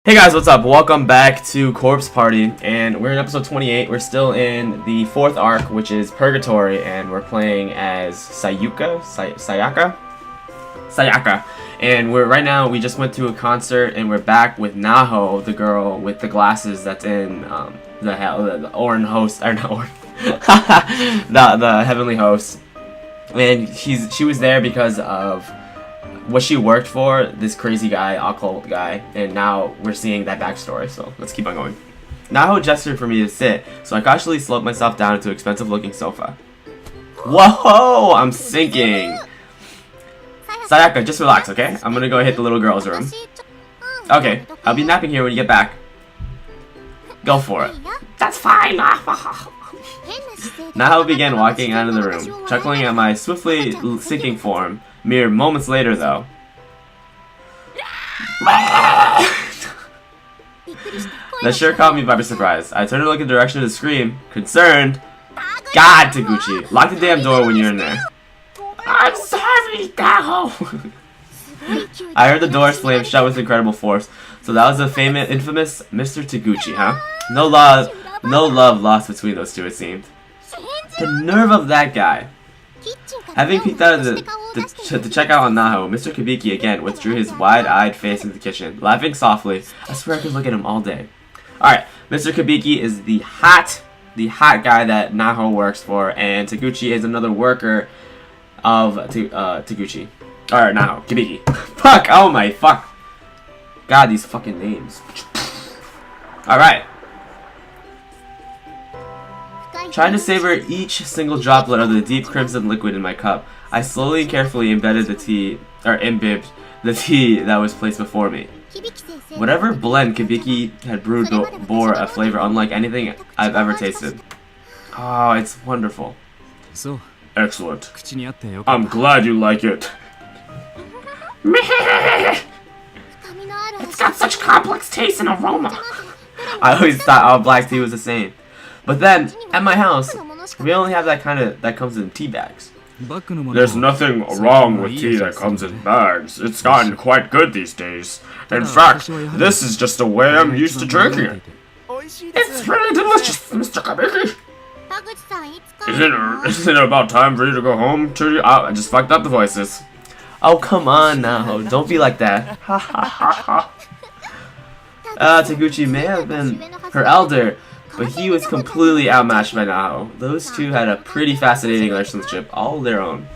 Hey guys, what's up? Welcome back to Corpse Party, and we're in episode 28. We're still in the fourth arc, which is Purgatory, and we're playing as Sayaka. And right now we just went to a concert, and we're back with Naho, the girl with the glasses that's in the Orin host, or not Orin, the heavenly host. And she was there because of what she worked for, this crazy guy, occult guy, and now we're seeing that backstory, so let's keep on going. Naho gestured for me to sit, so I cautiously sloped myself down into an expensive-looking sofa. Whoa! I'm sinking! Sayaka, just relax, okay? I'm gonna go hit the little girl's room. Okay, I'll be napping here when you get back. Go for it. That's fine! Naho began walking out of the room, chuckling at my swiftly sinking form. Mere moments later, though. That sure caught me by surprise. I turned to look in the direction of the scream, concerned. God, Taguchi, lock the damn door when you're in there. I'm sorry, Naho. I heard the door slam shut with incredible force. So that was the infamous Mr. Taguchi, huh? No love lost between those two, it seemed. The nerve of that guy. Having peeked out of to check out on Naho, Mr. Kabiki again withdrew his wide-eyed face into the kitchen, laughing softly. I swear I could look at him all day. Alright, Mr. Kabiki is the hot guy that Naho works for, and Taguchi is another worker of Taguchi. Or Naho, Kabiki. Fuck, oh my fuck. God, these fucking names. Alright. Trying to savor each single droplet of the deep crimson liquid in my cup, I slowly and carefully imbibed the tea that was placed before me. Whatever blend Kabiki had brewed bore a flavor unlike anything I've ever tasted. Oh, it's wonderful. Excellent. I'm glad you like it. It's got such complex taste and aroma. I always thought all black tea was the same. But then, at my house, we only have that kind that comes in tea bags. There's nothing wrong with tea that comes in bags. It's gotten quite good these days. In fact, this is just the way I'm used to drinking it. It's really delicious, Mr. Kabiki. Isn't it about time for you to go home? I just fucked up the voices. Oh, come on now. Don't be like that. Ha ha ha ha. Taguchi may have been her elder, but he was completely outmatched by Naho. Those two had a pretty fascinating relationship, all their own.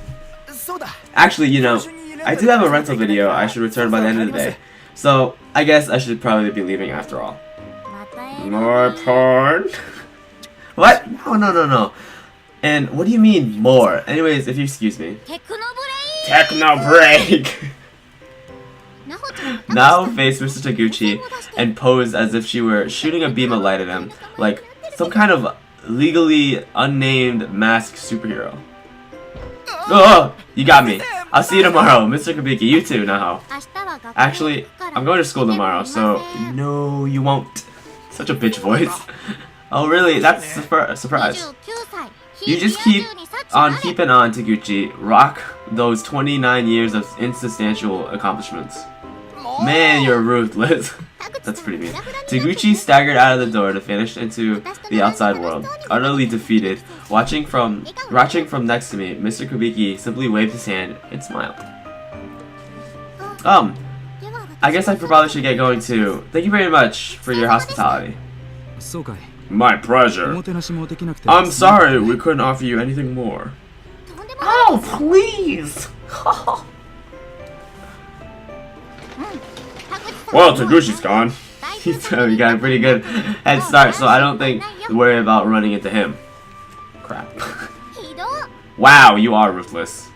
Actually, you know, I do have a rental video I should return by the end of the day, so I guess I should probably be leaving after all. More porn? What? No. And what do you mean, more? Anyways, if you excuse me. Techno break! Naho faced Mr. Taguchi and posed as if she were shooting a beam of light at him, like some kind of legally unnamed masked superhero. Oh, you got me. I'll see you tomorrow, Mr. Kabiki. You too, Naho. Actually, I'm going to school tomorrow, so no, you won't. Such a bitch voice. Oh, really? That's a surprise. You just keep on keeping on, Taguchi. Rock those 29 years of insubstantial accomplishments. Man, you're ruthless. That's pretty mean. Taguchi staggered out of the door to vanish into the outside world, utterly defeated. Watching from next to me, Mr. Kabiki simply waved his hand and smiled. I guess I probably should get going too. Thank you very much for your hospitality. My pleasure. I'm sorry we couldn't offer you anything more. Oh, please! Well, Taguchi's gone. He got a pretty good head start, so I don't think to worry about running into him. Crap. Wow, you are ruthless.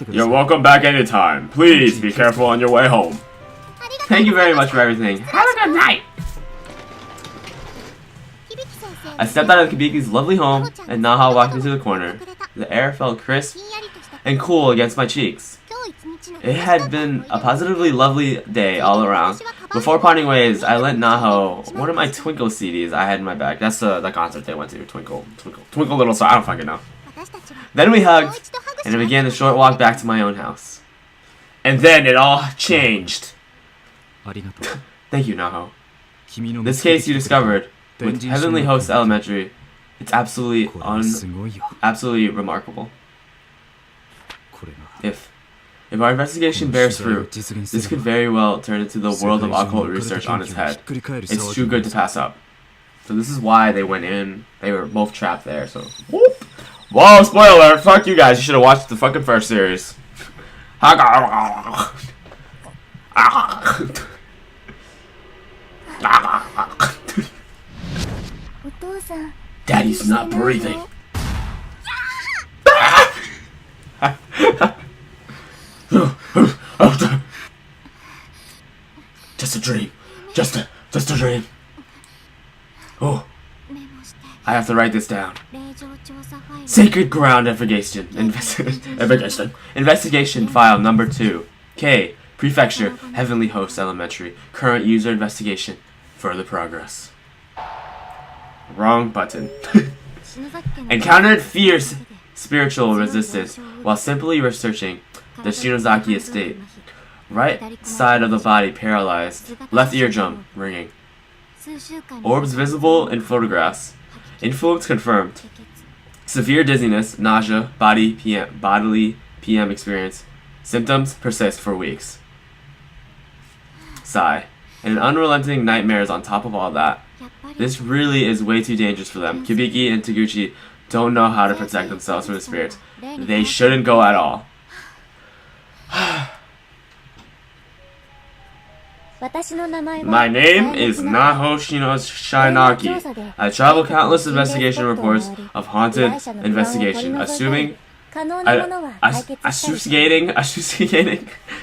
You're welcome back anytime. Please be careful on your way home. Thank you very much for everything. Have a good night! I stepped out of Kabiki's lovely home, and Naho walked into the corner. The air felt crisp and cool against my cheeks. It had been a positively lovely day all around. Before parting ways, I lent Naho one of my Twinkle CDs I had in my bag. That's the concert they went to. Twinkle Little Star. I don't fucking know. Then we hugged, and I began the short walk back to my own house. And then it all changed. Thank you, Naho. This case you discovered with Heavenly Host Elementary, it's absolutely remarkable. If our investigation bears fruit, this could very well turn into the world of occult research on its head. It's too good to pass up. So this is why they went in. They were both trapped there, so... Whoop! Whoa, spoiler! Fuck you guys, you should have watched the fucking first series. Daddy's not breathing. Just a dream. Just a dream. Oh, I have to write this down. Sacred Ground Investigation. Investigation file number 2. K. Prefecture. Heavenly Host Elementary. Current user investigation. Further progress. Wrong button. Encountered fierce spiritual resistance while simply researching the Shinozaki estate. Right side of the body paralyzed. Left eardrum ringing. Orbs visible in photographs. Influence confirmed. Severe dizziness, nausea, bodily PM experience. Symptoms persist for weeks. Sigh. And unrelenting nightmares on top of all that. This really is way too dangerous for them. Kibiki and Taguchi don't know how to protect themselves from the spirits. They shouldn't go at all. My name is Naho Shinaki. I travel countless investigation reports of haunted investigation, associating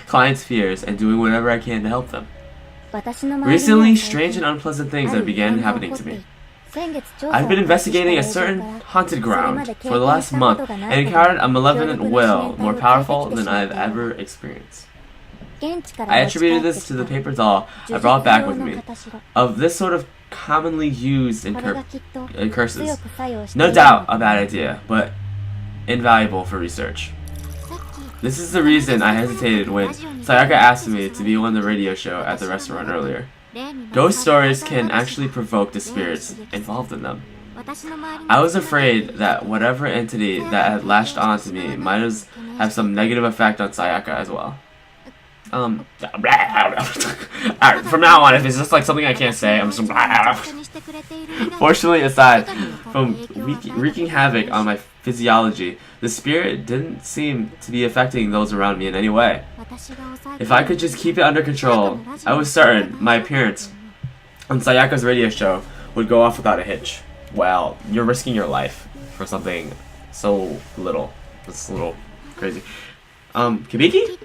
clients' fears and doing whatever I can to help them. Recently, strange and unpleasant things have begun happening to me. I've been investigating a certain haunted ground for the last month and encountered a malevolent will more powerful than I have ever experienced. I attributed this to the paper doll I brought back with me, of this sort of commonly used in curses. No doubt a bad idea, but invaluable for research. This is the reason I hesitated when Sayaka asked me to be on the radio show at the restaurant earlier. Ghost stories can actually provoke the spirits involved in them. I was afraid that whatever entity that had latched onto me might have some negative effect on Sayaka as well. From now on, if it's just like something I can't say, I'm just Fortunately, aside from wreaking havoc on my physiology, the spirit didn't seem to be affecting those around me in any way. If I could just keep it under control, I was certain my appearance on Sayaka's radio show would go off without a hitch. Well, you're risking your life for something so little. It's a little crazy. Kibiki?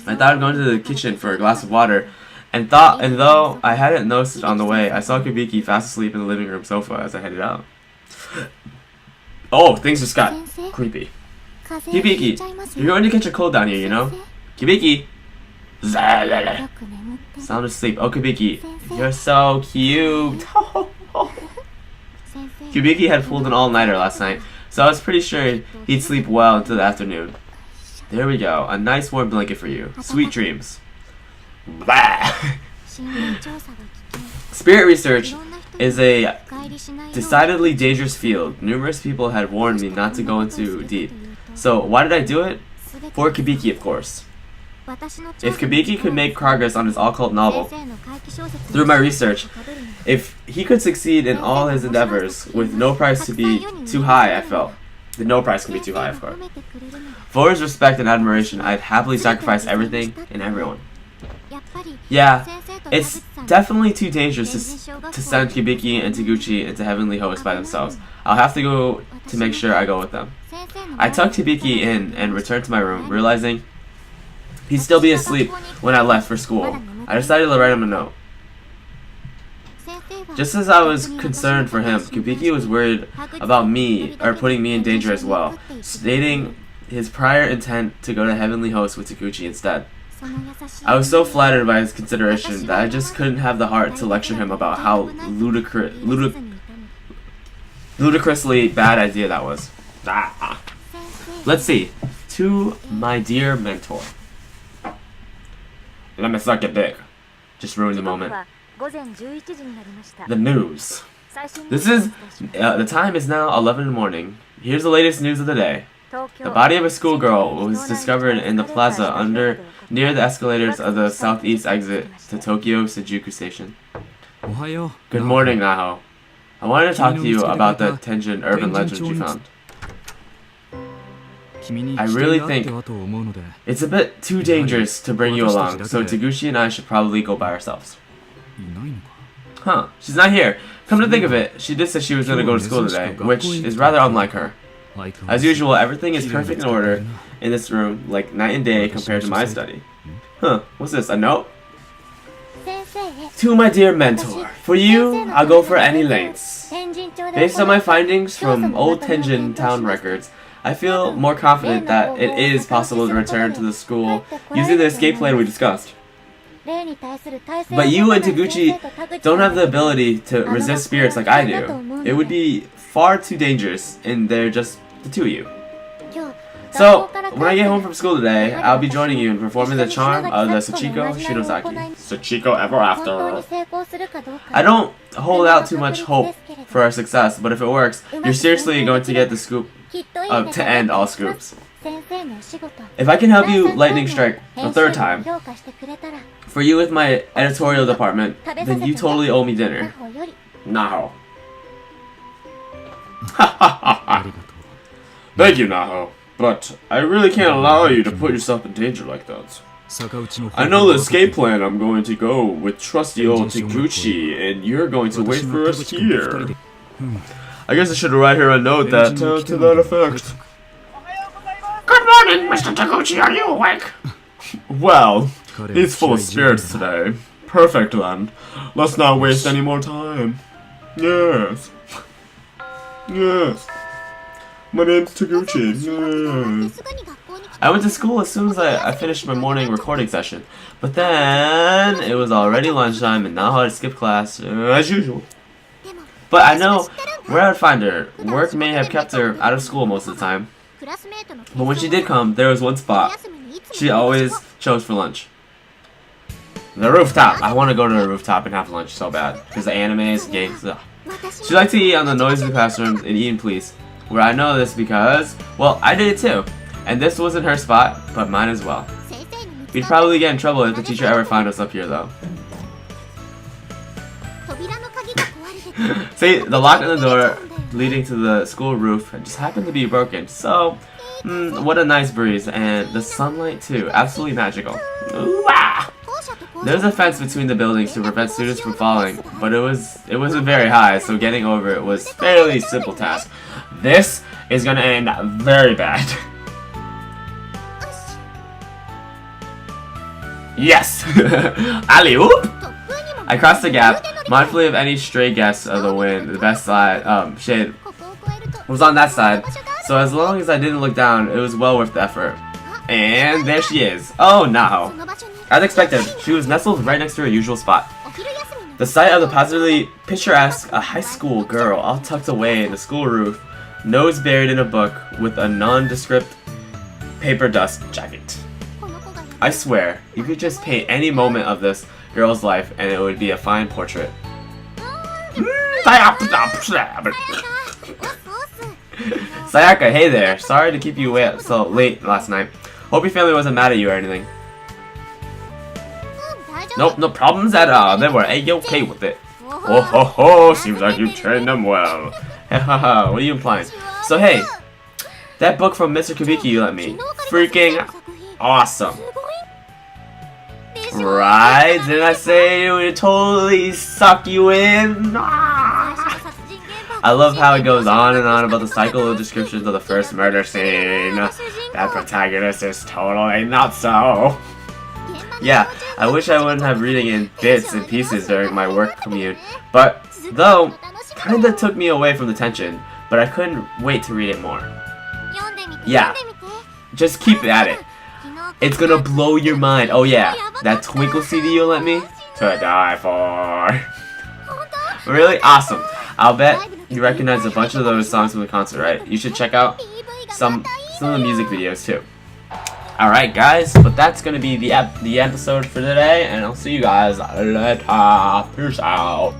I thought I'd go into the kitchen for a glass of water, and though I hadn't noticed it on the way, I saw Kibiki fast asleep in the living room sofa as I headed out. Oh, things just got creepy. Kibiki, you're going to catch a cold down here, you know? Kibiki! Sound asleep. Oh, Kibiki, you're so cute. Kibiki had pulled an all-nighter last night, so I was pretty sure he'd sleep well until the afternoon. There we go. A nice warm blanket for you. Sweet dreams. Spirit research is a decidedly dangerous field. Numerous people had warned me not to go into deep. So why did I do it? For Kibiki, of course. If Kibiki could make progress on his occult novel, through my research, if he could succeed in all his endeavors with no price to be too high, I felt. No price can be too high, of course. For his respect and admiration, I'd happily sacrifice everything and everyone. Yeah, it's definitely too dangerous to send Kibiki and Taguchi into Heavenly Host by themselves. I'll have to go to make sure I go with them. I tucked Kibiki in and returned to my room, realizing he'd still be asleep when I left for school. I decided to write him a note. Just as I was concerned for him, Kibiki was worried about me, or putting me in danger as well, stating his prior intent to go to Heavenly Host with Taguchi instead. I was so flattered by his consideration that I just couldn't have the heart to lecture him about how ludicrously bad idea that was. Let's see. To my dear mentor. Let me suck it big. just ruined the moment. The news. This is, the time is now 11 in the morning. Here's the latest news of the day. The body of a schoolgirl was discovered in the plaza near the escalators of the southeast exit to Tokyo Sachiko Station. Good morning, Naho. I wanted to talk to you about the Tenjin urban legend you found. I really think it's a bit too dangerous to bring you along, so Taguchi and I should probably go by ourselves. Huh, she's not here. Come to think of it, she did say she was going to go to school today, which is rather unlike her. As usual, everything is perfect in order in this room, like night and day compared to my study. Huh, what's this, a note? To my dear mentor, for you, I'll go for any lengths. Based on my findings from old Tenjin town records, I feel more confident that it is possible to return to the school using the escape plan we discussed. But you and Taguchi don't have the ability to resist spirits like I do. It would be far too dangerous, and they're just the two of you. So, when I get home from school today, I'll be joining you in performing the charm of the Sachiko Shirozaki. Sachiko ever after. I don't hold out too much hope for our success, but if it works, you're seriously going to get the scoop to end all scoops. If I can help you lightning strike a third time, for you with my editorial department, then you totally owe me dinner. Naho. Thank you, Naho. But I really can't allow you to put yourself in danger like that. I know the escape plan. I'm going to go with trusty old Taguchi, and you're going to wait for us here. I guess I should write her a note that to that effect. Good morning, Mr. Taguchi. Are you awake? Well, he's full of spirits today. Perfect then. Let's not waste any more time. Yes. Yes. My name's Taguchi. Yes. I went to school as soon as I finished my morning recording session. But then, it was already lunchtime and Naho had skipped class, as usual. But I know where I'd find her. Work may have kept her out of school most of the time. But when she did come, there was one spot she always chose for lunch. The rooftop. I want to go to the rooftop and have lunch so bad. Because the animes, games, ugh. She liked to eat on the noisy classrooms and eat in police. Where I know this because, well, I did it too. And this wasn't her spot, but mine as well. We'd probably get in trouble if the teacher ever found us up here though. See, the lock on the door leading to the school roof just happened to be broken. So, what a nice breeze. And the sunlight too, absolutely magical. Ooh, ah! There's a fence between the buildings to prevent students from falling, but it wasn't very high, so getting over it was a fairly simple task. This is gonna end very bad. Yes! Alley-oop! I crossed the gap, mindfully of any stray guests of the wind. The best side, shade was on that side, so as long as I didn't look down, it was well worth the effort. And there she is. Oh, Naho. As expected, she was nestled right next to her usual spot. The sight of the positively picturesque high school girl all tucked away in the school roof, nose buried in a book with a nondescript paper dust jacket. I swear, you could just paint any moment of this girl's life and it would be a fine portrait. Sayaka, hey there. Sorry to keep you away so late last night. Hope your family wasn't mad at you or anything. Nope, no problems at all. They were A-okay with it. Oh ho ho, seems like you trained them well. Hahaha, what are you implying? So hey, that book from Mr. Kabiki you lent me, freaking awesome. Right? Didn't I say it would totally suck you in? I love how it goes on and on about the cycle of descriptions of the first murder scene. That protagonist is totally not so. Yeah, I wish I wouldn't have reading in bits and pieces during my work commute, but though, kinda took me away from the tension, but I couldn't wait to read it more. Yeah, just keep at it. It's gonna blow your mind. Oh yeah, that Twinkle CD you lent me? To die for. Really? Awesome. I'll bet you recognize a bunch of those songs from the concert, right? You should check out some of the music videos too. Alright guys, but that's gonna be the episode for today, and I'll see you guys later. Peace out.